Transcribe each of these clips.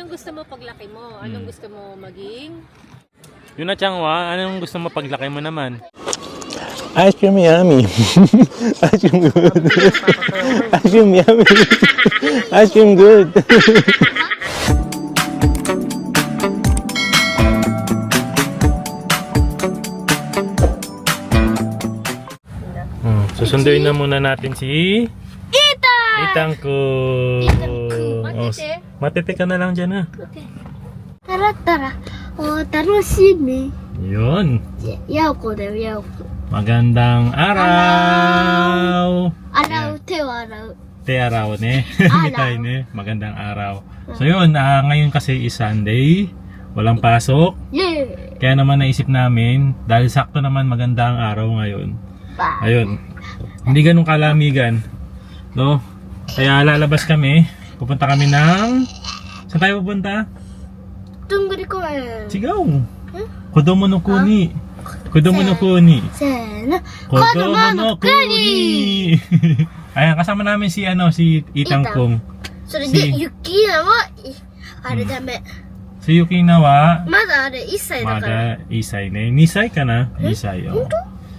Anong gusto mo paglaki mo? Anong gusto mo maging? Yun na, Changwa, anong gusto mo paglaki mo naman? Ice cream yummy. Ice cream good. Ice cream yummy. Ice cream good. Susunduin na muna natin si Itang ko. Matete ka na lang dyan, ha? Tara tara. Oh, taroshimi. Yun. Yauko da yo, yauko. Magandang araw. Arau, te wa arau. Te araw, ne? Araw. Tayo, ne? Magandang araw. So yun, ngayon kasi is Sunday. Walang pasok. Yeah. Kaya naman naisip namin, dahil sakto naman magandang araw ngayon. Ba. Ayun. Hindi ganun kalamigan. No? Kaya lalabas kami. Pupunta kami ng... Saan tayo pupunta? Tungguri ko eh. Sigaw. Kodomo no Kuni. Kodomo no Kuni. Seno. Kodomo no Kuni. Ayan, kasama namin si Itang Kong. So, de Yuki na mo, are dame. Si Yukinawa, Mada are 1歳だから。 Mada Isay na. Nisay ka na? Isay, oh.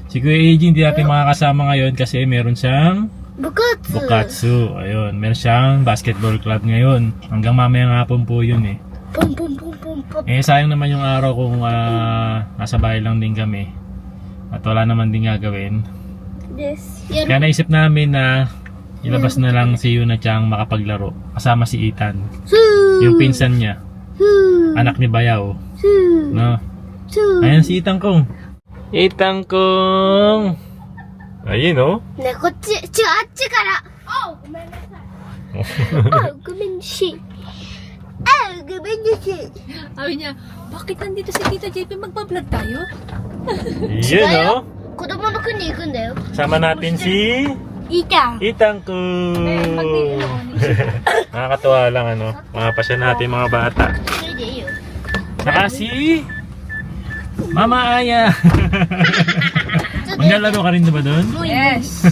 Si Kuya Eiji hindi natin makakasama ngayon kasi meron siyang Bukatsu. Bukatsu. Ayun, meron siyang basketball club ngayon. Hanggang mamayang hapon po yun eh. Pum pum pum pum pum. Sayang naman yung araw kung nasa bahay lang din kami. At wala naman din gagawin. Des. Kaya naisip namin na ilabas na lang si Yuna Chang makapaglaro. Kasama si Ethan. Yung pinsan niya. Anak ni Bayaw. No? Ayan si Itang Kong. Itang Kong! Ayun, oh. ね、こっち、違う、あっちから。あ、ごめんなさい。あ、ごめんなさい。あ、ごめんなさい。 Sabi niya, bakit nandito si Tita JP magpa-vlog tayo? Yun, oh. 子供の国行くんだよ。 Sama natin si いいか。 Itang Kong! Nakakatuwa lang, ano. Mga pasya natin, mga bata. それでいいよ。 Saka si Mama Aya. Maglalaro ka rin ba doon? Yes!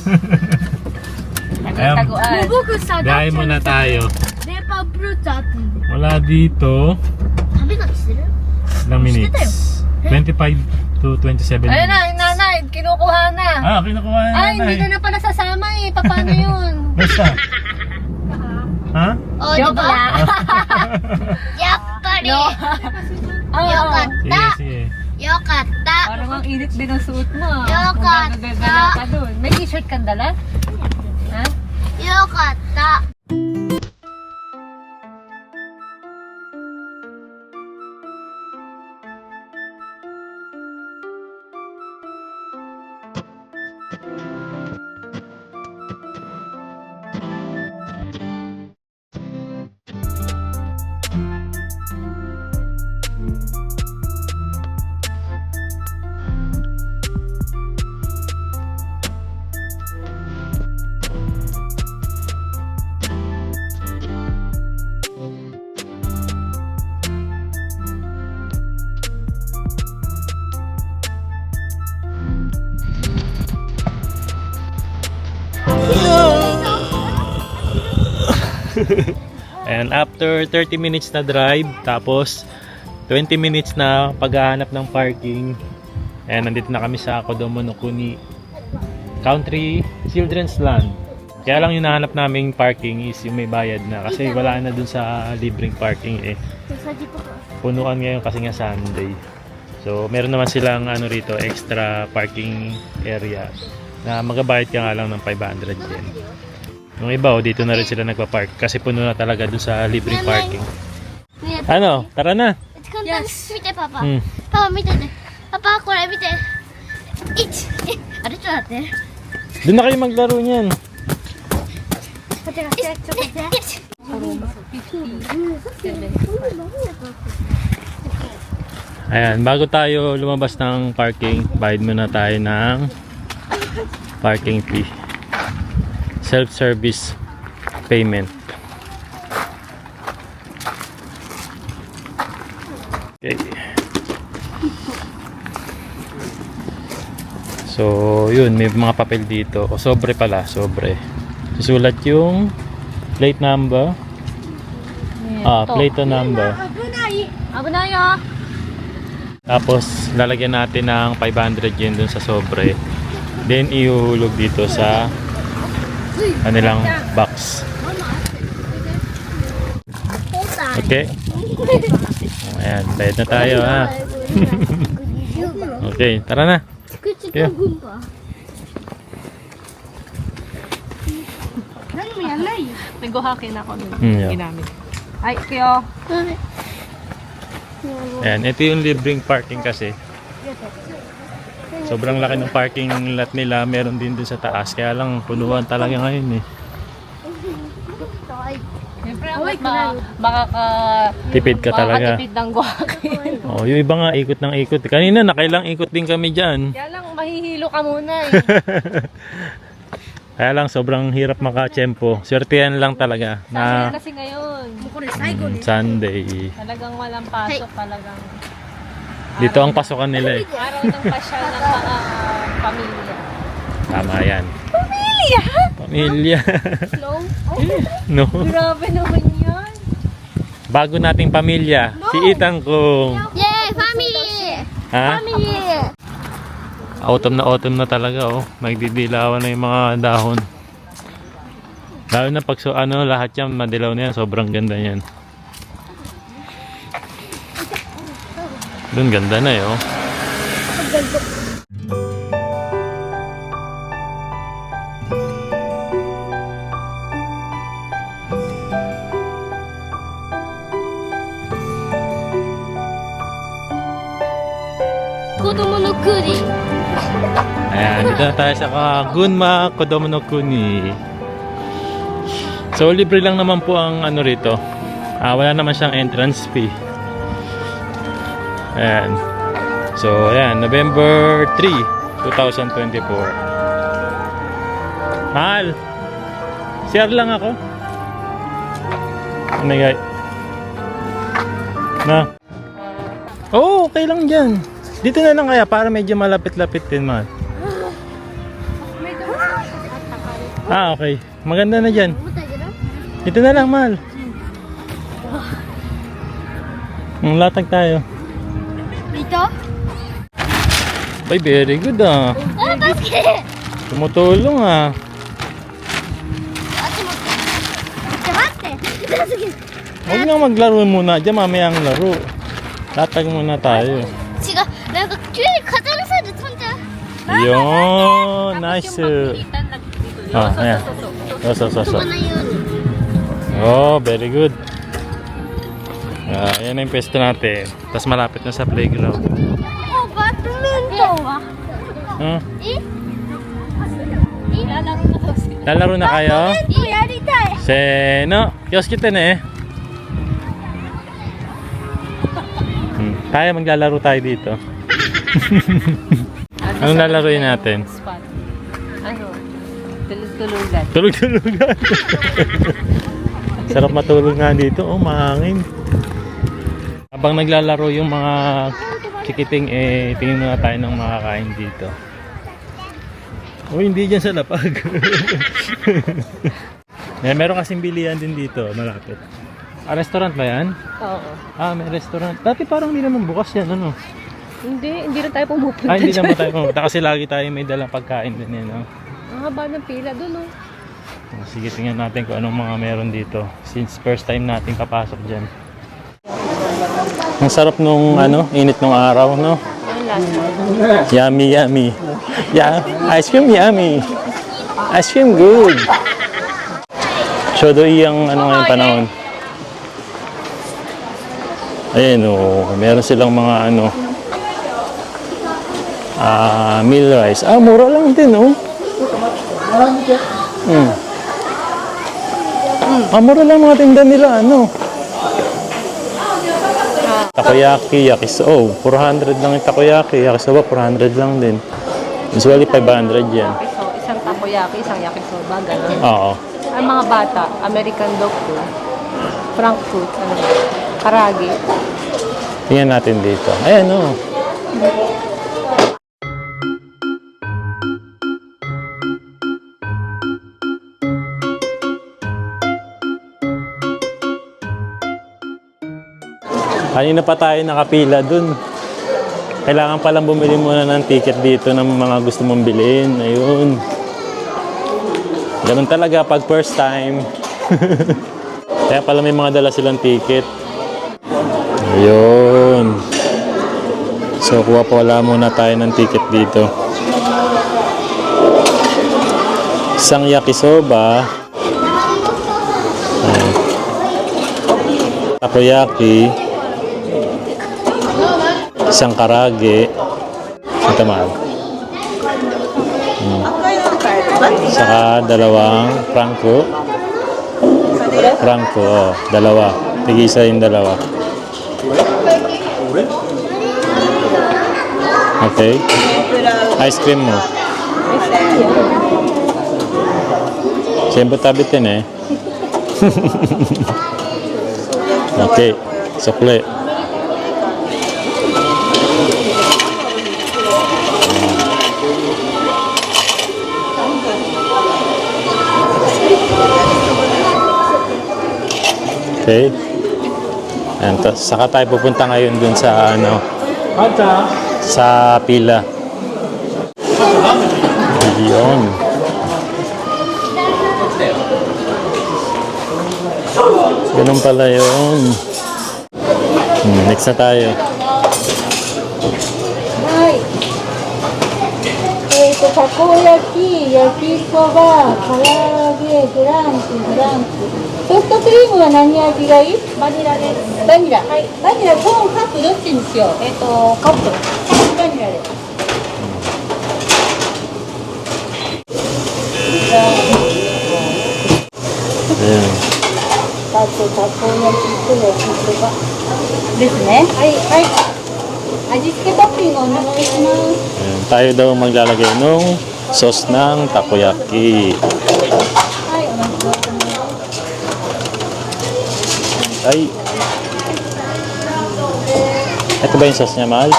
Ayun, Taguan. 僕さ、 biyahe muna tayo. ペーパーフルーツあってんだよ。 Wala dito. 食べ方する Ilang minutes? 25 to 27 Ayun na, minutes. nanay, kinukuha na. Kinukuha na. Ay, hindi ka na pala sasama eh. Paano yun? Basta. Ha? お、Joke lang. やっぱり。 No. よかっ Sige, た。 sige. よかった。 Parang ang init din ang suot mo. Yokat. Kung gagagala ka dun. May t-shirt kang dala? Ha? よかった。 And after 30 minutes na drive, tapos 20 minutes na paghahanap ng parking. And nandito na kami sa Kodomo no Kuni Country Children's Land. Kaya lang yung nahanap naming parking is yung may bayad na kasi wala na dun sa libreng parking eh. Punuan ngayon kasi nga Sunday. So meron naman silang rito extra parking area na magabayad ka nga lang ng 500 yen. Yung iba dito na rin sila nagpa-park kasi puno na talaga dun sa libreng parking. Ano? Tara na! Yes. 見てパパ。 Hmm. パパ見てね。パパこれ見て。1。あれちょっと待って。 Doon na kayo maglaro niyan. こっちがちょっと待って。 Ayan, bago tayo lumabas ng parking, bayad muna tayo ng parking fee. Self-service payment. Okay. So, yun, may mga papel dito. O, sobre pala, sobre. Susulat yung plate number. Plate number. Abunaya. Tapos, lalagyan natin ng 500 yen dun sa sobre. Then, ihuhulog dito sa kanilang box. Okay? Ayan, bayad na tayo ha. Okay, tara na. Yeah. Nag-hakin ako nun. Yeah. Ginamit. Ay, kayo. Ayan, ito yung libreng parking kasi. Sobrang laki ng parking lot nila. Meron din dun sa taas. Kaya lang, punuan talaga ngayon eh. Siyempre, baka Tipid ka talaga. tipid ng guhakin. Oh, yung iba nga, ikot ng ikot. Kanina, nakailang ikot din kami dyan. Kaya lang, mahihilo ka muna eh. Kaya lang, sobrang hirap makachempo. Swertihan lang talaga na Kasi ngayon, Sunday. talagang walang pasok, talagang Dito ang pasokan nila eh. araw ng pasyal ng mga pamilya. Tama yan. Pamilya? Pamilya. No? Grabe naman yan. Bago nating pamilya, si Itang Kong. Yay, family! Ha? Family! Autumn na talaga oh. Nagdidilawan na yung mga dahon. Lalo na pag lahat yan, madilaw na yan. Sobrang ganda yan. Doon ganda na eh oh. Kodomo no kuri. Ayan, dito na tayo sa Gunma Kodomo no Kuni. So, libre lang naman po ang ano rito. Wala naman siyang entrance fee. Ayan. So, ayan, November 3, 2024. Mahal! Share lang ako. Oh my God. Na? Oh, okay lang dyan. Dito na lang kaya para medyo malapit-lapit din man. Okay. Maganda na dyan. Dito na lang, mahal. Latag tayo. Dito? Ay, very good ah. Oh, basket! Tumutulong ah. Ate mo. Ate, Huwag nga maglaro muna dyan, mamaya ang laro. Latag muna tayo. 違う、なんか急に風のせいで飛んじゃう。 Yun! Nice! Pagpilitan lang dito. Ah, ayan. So. 飛ばないように。 Oh, very good. Ayan na yung pwesto natin. Tapos malapit na sa playground. Oh, バドミントンは Huh? え Lalaro na daw sila. Lalaro na kayo? やりたい。 Seno! Kioskite na eh. Tayo maglalaro tayo dito. Anong lalaroin natin? Spot. Ano? Tulog-tulugan. Tulog-tulugan. Sarap matulog nga dito. Oh, mahangin. Habang naglalaro yung mga chikiting, tingin muna tayo ng makakain dito. Oh, hindi dyan sa lapag. Meron kasing bilihan din dito, malapit. Restaurant ba yan? Oo. May restaurant. Dati parang hindi naman bukas yan, ano? Hindi rin tayo pumupunta Hindi dyan. naman tayo pumunta kasi lagi tayo may dalang pagkain din yan, no? Ang haba ng pila doon, oh. Sige, tingnan natin kung anong mga meron dito. Since first time natin kapasok dyan. Ang sarap nung init nung araw, no? Yummy, yummy. Yeah, ice cream yummy. Ice cream good. Shodo iyang ngayong panahon. Ayan meron silang mga meal rice. Mura lang din, mura lang mga tinda nila, Takoyaki, yakisoba. 400 lang yung takoyaki. Yakisoba, 400 lang din. Usually, 500 yan. So, isang takoyaki, isang yakisoba, gano'n. Oo. Ang mga bata, American dog food, Frankfurt, karagi. Tingnan natin dito. Ayan, Kanina pa tayo nakapila dun. Kailangan palang bumili muna ng ticket dito ng mga gusto mong bilhin. Ayun. Ganun talaga pag first time. Kaya pala may mga dala silang ticket. Ayun. So, kuha pala muna tayo ng ticket dito. Isang yakisoba. Ayan. Takoyaki. Isang karage. Ito mahal. Saka dalawang prangko. Prangko, oh, dalawa. Tig-isa yung dalawa. Okay. Ice cream mo. Siyempre tabitin eh. Okay. Sukle. Okay. And saka tayo pupunta ngayon dun sa ano, sa pila. Yun. Ganun pala yun. Next na tayo. Takoyaki, yakisoba, karage,フランク。ソフトクリームは何味がいい？バニラです。バニラ。はい。バニラ、コーン、カップどっちにしよう？カップ。バニラです。あとたこ焼きと焼きそばですね。はいはい。味付けトッピングお願いします。Ayan, tayo daw maglalagay nung sauce ng takoyaki. はい、お待ちください。 Ay. Ito ba yung sauce niya, mahal?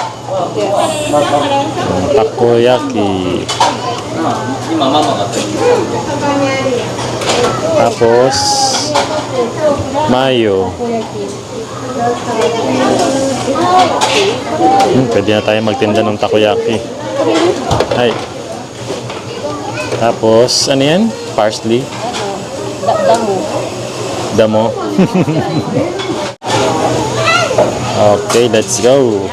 Takoyaki. Tapos, mayo. Pwede na tayo magtinda ng takoyaki. Ay. Tapos, ano yan? Parsley? Damo. Okay, let's go.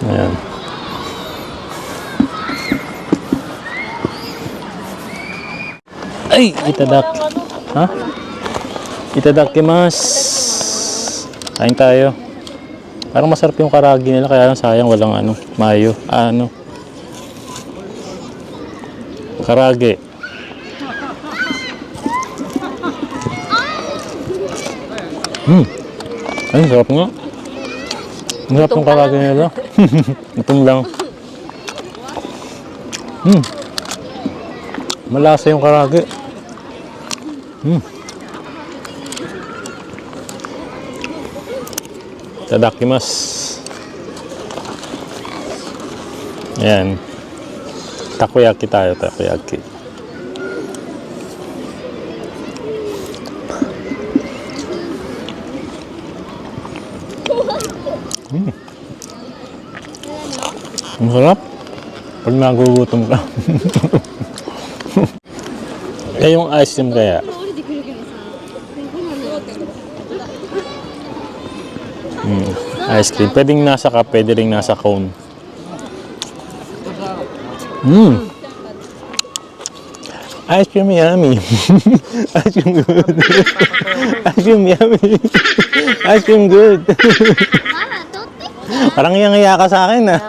Ayan. Ay, itadaki. Ha? Itadakimasu. Kain tayo. Parang masarap yung karagi nila, kaya lang sayang walang ano, mayo. Ano? Karage. Ay, sarap nga. Ang sarap yung karage nila. Itong lang. Malasa yung karage. Itadakimasu. Ayan. Takoyaki tayo, takoyaki. Ang sarap. Pag nagugutom ka. Eh, yung ice cream kaya. Ice cream. Pwedeng nasa cup, pwede rin nasa cone. Ice cream yummy. Ice cream good. Ice cream yummy. Ice cream good. Parang iyang-iya ka sa akin, ah.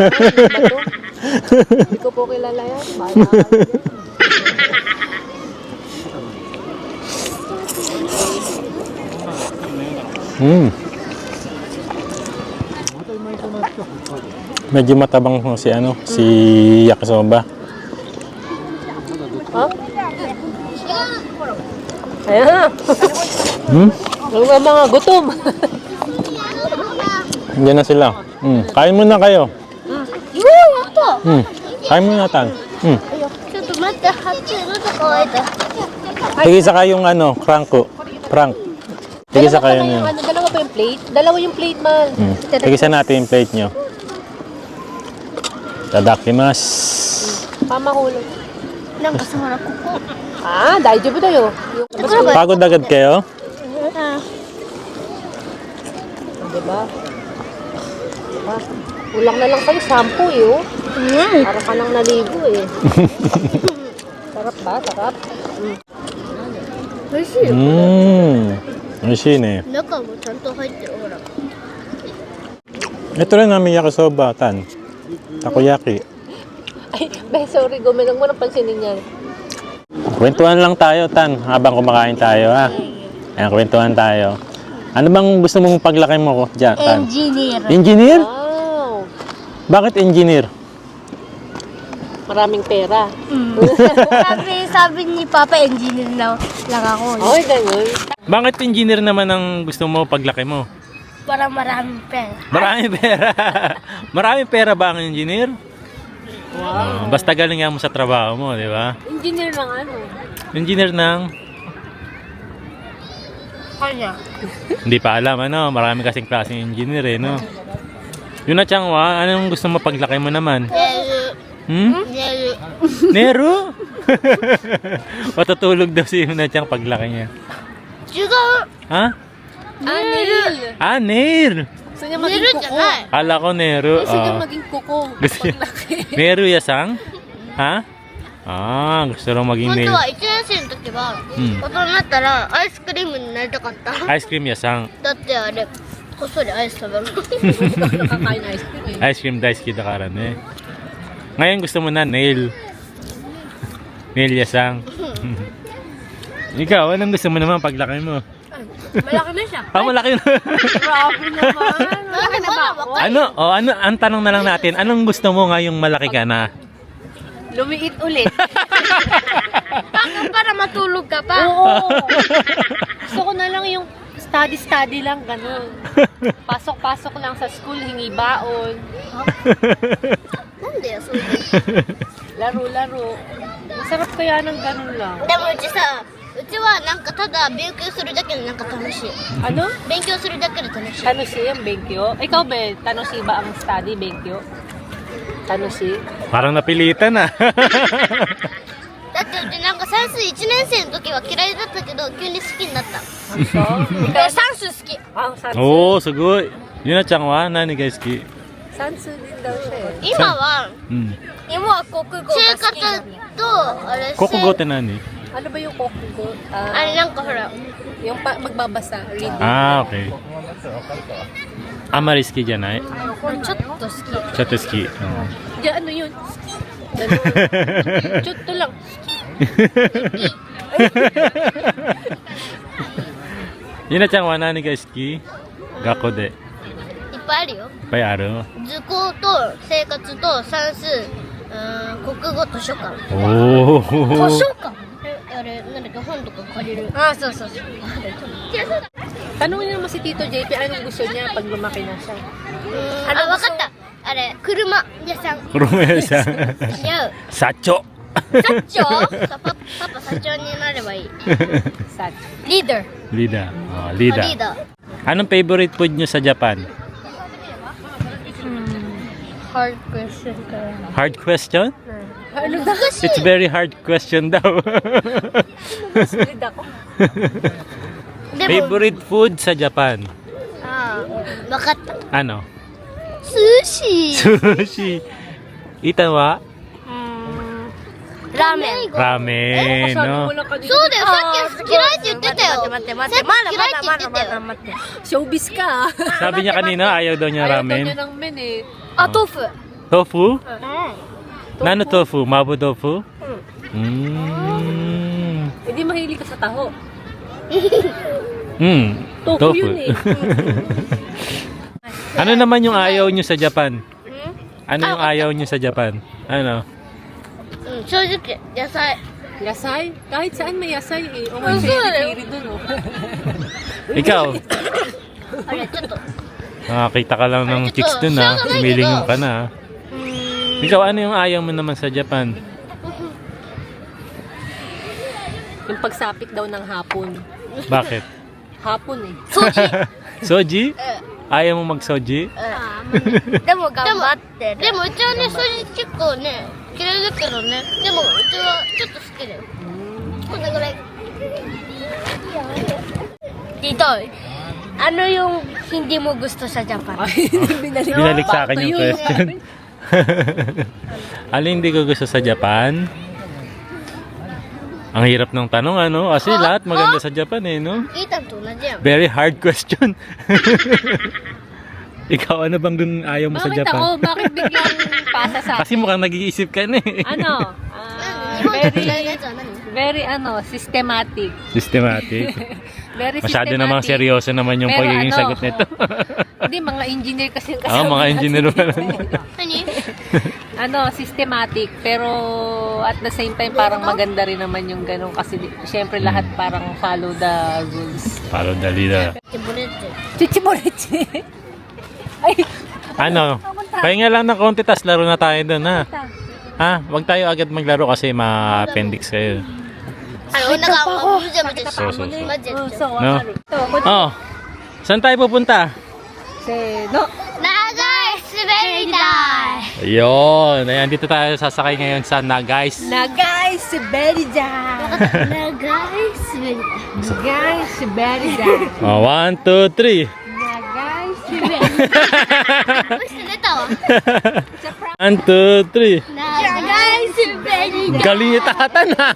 Hindi ko po kilala yan. Bahala ka dyan. Medyo matabang si ano, si yakisoba. Ha? Ayan. Hmm? Ang mga gutom. Diyan na sila. Kain muna kayo. Kain muna tan. ちょっと待って、ハチ喉乾いた。 Tigisa kayong ano, prank. Tigisa kayo na yun. Dalawa pa yung plate? Dalawa yung plate, man. Tigisa natin yung plate nyo. Tadakimasu. Pamahulog. なんかさ、ほら、ここ。 Ah, daijoubu da yo. Pagod agad kayo? Diba? Diba? Kulang na lang kayo, shampoo eh, oh. Para ka nang naligo eh. Sarap ba? Sarap? 美味しいよ。 美味しいね。中もちゃんと入ってる、ほら。 Ito rin namin yakisoba, tan. Takoyaki. Ay, be, sorry, gumanong mo nang pansinin yan. Kwentuhan lang tayo, tan, habang kumakain tayo, ha? Ayan, kwentuhan tayo. Ano bang gusto mong paglaki mo ko dyan, tan? Engineer. Engineer? Wow! Bakit engineer? Maraming pera. sabi ni Papa, engineer na lang ako. Ay, ganun. Bakit engineer naman ang gusto mo paglaki mo? Para maraming pera. Maraming pera. Maraming pera ba ang engineer? Wow. Basta galing nga mo sa trabaho mo, di ba? Engineer ng ano? Engineer ng... Kanya. Hindi pa alam, ano? Marami kasing klaseng engineer, eh, no? Yun na, Changwa, anong gusto mo paglaki mo naman? Nero? Matutulog daw si Yuna Chang paglaki niya. 違う。 Ha? Anil! Ah, Ner! Gusto niya 寝 maging るんじゃ kuko. ない。 Kala ko Nero. Gusto niya maging kuko. Gusto niya. Nero Yasang? Ha? Ah, gusto lang maging 本当 Nero. は1年生の時は、うん大人になったらアイスクリームになりたかった。 Ice cream Yasang. だってあれ、こっそりアイス食べる。 Nakakain ice cream eh. Ice cream dice kita karan eh. Ngayon gusto mo na nail. Nail Yasang. Ikaw, anong gusto mo naman paglaki mo? Malaki na siya. Ah, malaki na. Grabe naman. Malaki na ba ako? ano, ang tanong na lang natin, anong gusto mo ngayong malaki ka na? Lumiit ulit. Para matulog ka pa. Oo. Gusto ko na lang yung study lang, ganun. Pasok-pasok lang sa school, hingi baon. なんでよ、そういう。 Laro-laro. Masarap kaya ng ganun lang. でもうちさ、うちはなんかただ勉強するだけでなんか楽しい。 Ano? 勉強するだけで楽しい。 Tanoshi yung benkyo? Ikaw ba, tanoshi ba ang study, benkyo? Tanoshi? Parang napilitan ah. だってうちなんか算数1年生の時は嫌いだったけど急に好きになった。 So, 算数好き。 ah, sansu. Oo, sugoi. Yun na Changwa, nani guys ki. Sansu din daw siya eh. 今は 今は国語が好生活きなの。とあれ Kokugo te nani? Ano ba yung kokugo? あれなんかほら Yung magbabasa, reading. Ah, okay. Amari ski janai? ちょっと好き。 Choto ski. Diyan, ano yun? Ganun. Chut to lang. Yun na Changwa, nani guys ki? Gakko de. いっぱいあるよ。 Pay aro. 図工と生活と算数、国語図書館。 Oh. 図書館？あれなんだっけ本とか借りる。あ、そうそうそう。 Tanungin naman si Tito JP, anong gusto niya pag lumaki na siya? あ、わかった。あれ車屋さん。 Kurumaya siya. 似合う。 Sacho. 社長？パパ社長になればいい。 Sad. リーダー。 Lida. Oh, リ Lida. ーダー。 Anong favorite food nyo sa Japan? Hard question ka. Hard question? Ano ba? It's very hard question daw. Solid ako. でも、 Favorite food sa Japan? ああ、わかった。 Ano? 寿司。 Sushi. Itan wa? ラーメン。 Ramen, no? そうだよ、さっき嫌いって言ってたよ。待ってさっき嫌いって言ってたよ。待って。Showbiz ka. Sabi niya kanina, ayaw daw niya Ayaw daw ramen. niya ng men eh. あ、豆腐。 Tofu? Nano tofu? Mabu tofu? Hindi mahilig ka sa taho. Tofu. Yun eh. Ano naman yung ayaw nyo sa Japan? Ano yung ayaw nyo sa Japan? Ano? 正直、野菜。Yasay? Kahit saan may yasay eh. O may peri-peri dun oh. Ikaw, あれ、ちょっと。 nakakita ka lang ng chicks dun ha. Sumilingon ka na ha. Ikaw, ano yung ayaw mo naman sa Japan? Yung pagsapit daw ng hapon. Bakit? Hapon eh. Soji? Ayaw mo mag-soji? でも頑張ってる。でもうちはね、それ結構ね、嫌いだけどね。でもうちはちょっと好きだよ。こんなぐらい。Dito, ano yung hindi mo gusto sa Japan? Binalik sa akin yung question. Ano hindi ko gusto sa Japan? Ang hirap ng tanong ano? Kasi lahat maganda sa Japan eh, no? 聞いたのと同じやん。 Very hard question. Ikaw, ano bang dun ayaw mo sa Bakit Japan? ako? Bakit biglang pasa sa Kasi mukhang nag-iisip ka na eh. ano? 日本で嫌いなやつは何？ Very systematic. Systematic. Very Masyado systematic. namang seryoso naman yung Pero pagiging ano, sagot nito. Hindi, mga engineer kasi yung Oo, kasama mga natin. engineer pala.何？ Systematic. Pero at the same time, parang maganda rin naman yung ganun. Kasi syempre lahat parang follow the rules. Palo dali na. チボレッチ。 Chichimorechi. Ay, Ano? Pahinga lang ng konti, tas laro na tayo dun ha. Ha? Wag tayo agad maglaro kasi ma-appendix kayo. お腹もむちゃむちゃしてる。 So. マジで。 so, No? ito, Oh, saan tayo pupunta? no. 長い滑り台。 Ayun, ayan, dito tayo sasakay ngayon sa Nagais. Nagay si Berida. 長い滑り台。 Nagay si Berida. Oh, 1, 2, 3. Nagay si 出たわ。 1, 2, 3. 長い滑り台。 Galing ni Tata na.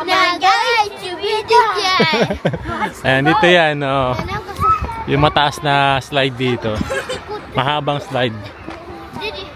長い滑り台。 Ayan, dito yan. Oh. なんかさ、 Yung mataas na slide dito. Mahabang slide. リリ。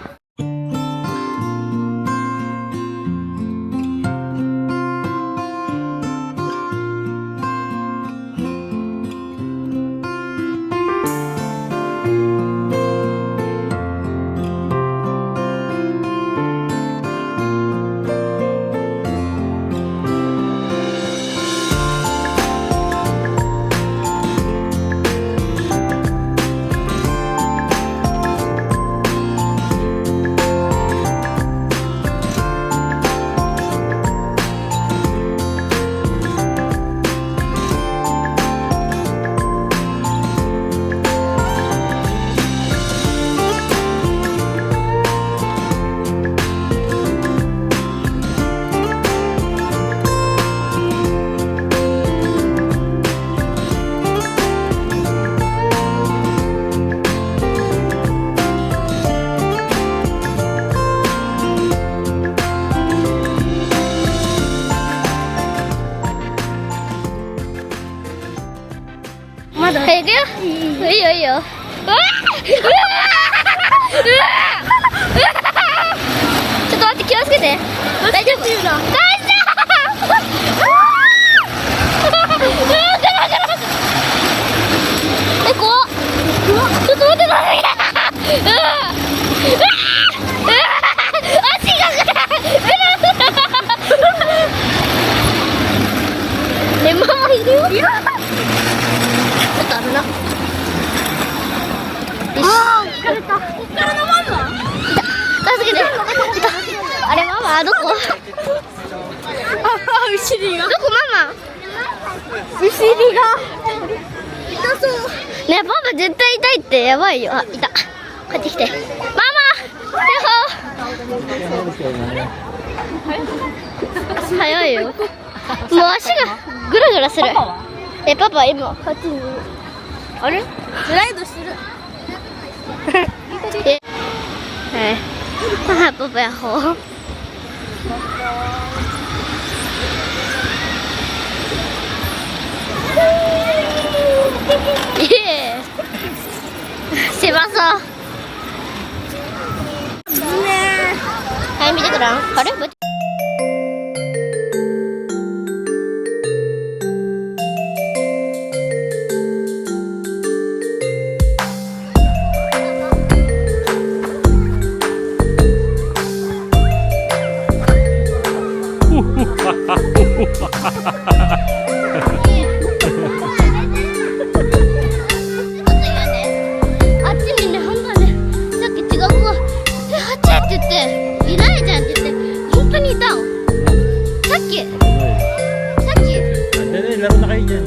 まだ。いくよ。いいよいいよ。うわうわちょっと待って、気をつけて。大丈夫。大丈夫。え、怖っ。ちょっと待ってください。足がえ、ママいるよ。ちょっとあるな。ああ、疲れた。こっからのママ。助けて。あれママどこ？あ、お尻が。どこママ？お尻が。痛そう。ねえ、パパ絶対痛いってやばいよ。あ、いた。帰ってきて。ママ。早いよ。もう足がぐらぐらする。え、パパ今こっちにいる。あれ？スライドしてる。え、はい。パパやほう。イエーイ。狭そう。はい、見てごらん。あれ？ Dali, laro na kayo dyan.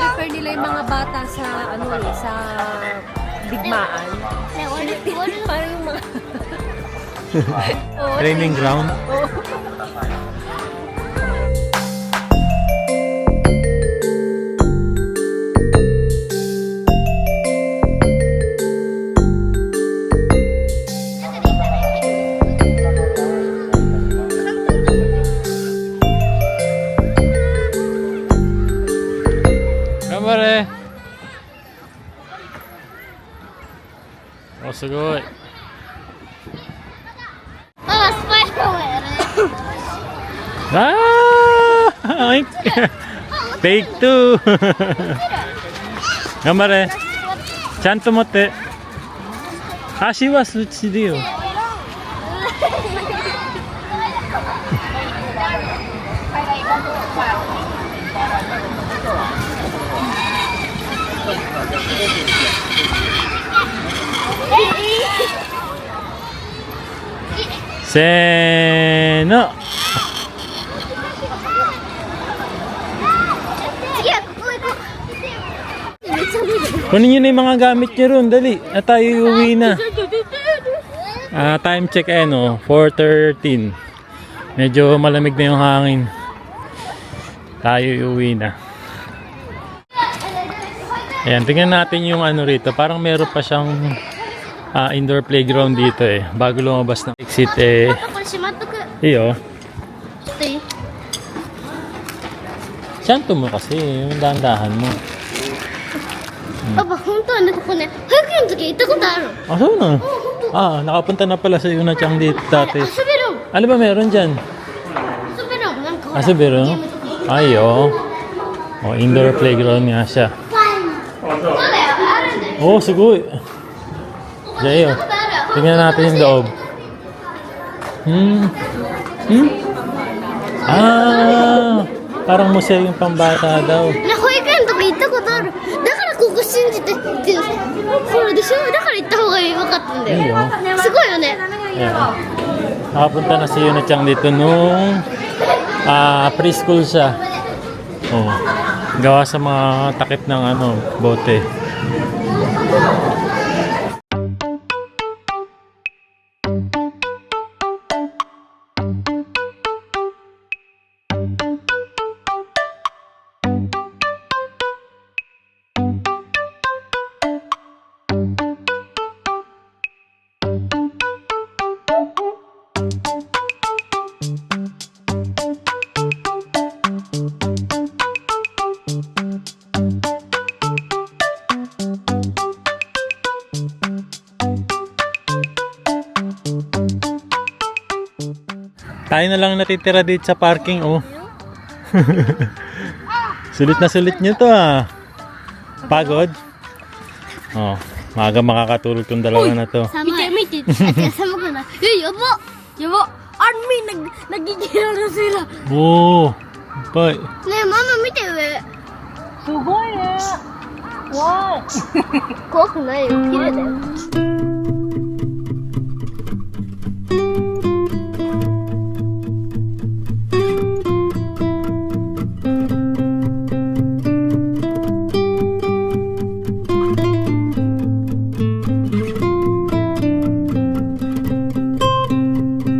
Prefer nila yung mga bata sa ano eh, sa digmaan. Parang yung mga Training ground. Gamare. Oh, すごい. Ah, Spider-Man! Ah! Take 2! 頑張れ。ちゃんと持って。足はそっちでよ。せーの。 Sige, kukuha ko. Kunin nyo na yung mga gamit nyo ron. Dali. At tayo uuwi na. Time check eh no. 4:13. Medyo malamig na yung hangin. Tayo uuwi na. Ayan, tingnan natin yung ano rito. Parang meron pa siyang indoor playground dito eh. Bago lumabas ng exit eh. これしまっとく。ちょ Iyo. っといい？ Syanto mo kasi. Yung dahan-dahan mo. パパ、本当はね、ここね、保育園の時行ったことある。 Ah, so na. Nakapunta na pala sa Yuna Chang dito dati. 遊べるん。 Ano ba meron dyan? 遊べるん。なんかほら。 Asubero? ゲームとか。 Ay, oh. Oh, indoor playground nga siya. そうだよ、あるんだよ。 Oh, sugoi. Jay, oh. 行ったことある。 Tingnan natin yung loob. Parang museo yung pambata daw. ね、保育園とか行ったことある。だからここ信じてってそうでしょ。だから行った方がよかったんだよ。 Iyo. すごいよね。 Yeah. Nakapunta na si Yuna Chang dito nung preschool siya. Oh. Gawa sa mga takip ng ano, bote. Tayo na lang natitira dito sa parking, oh. Sulit na sulit nyo to, ah. Pagod? Oh, maaga makakatulog tong dalawa na to. 見て見て。寒くない。やば。やば。あれみんなnagigil na sila. Oh, pa. ねえ、ママ見て上。すごいね。わー。怖くないよ。綺麗だよ。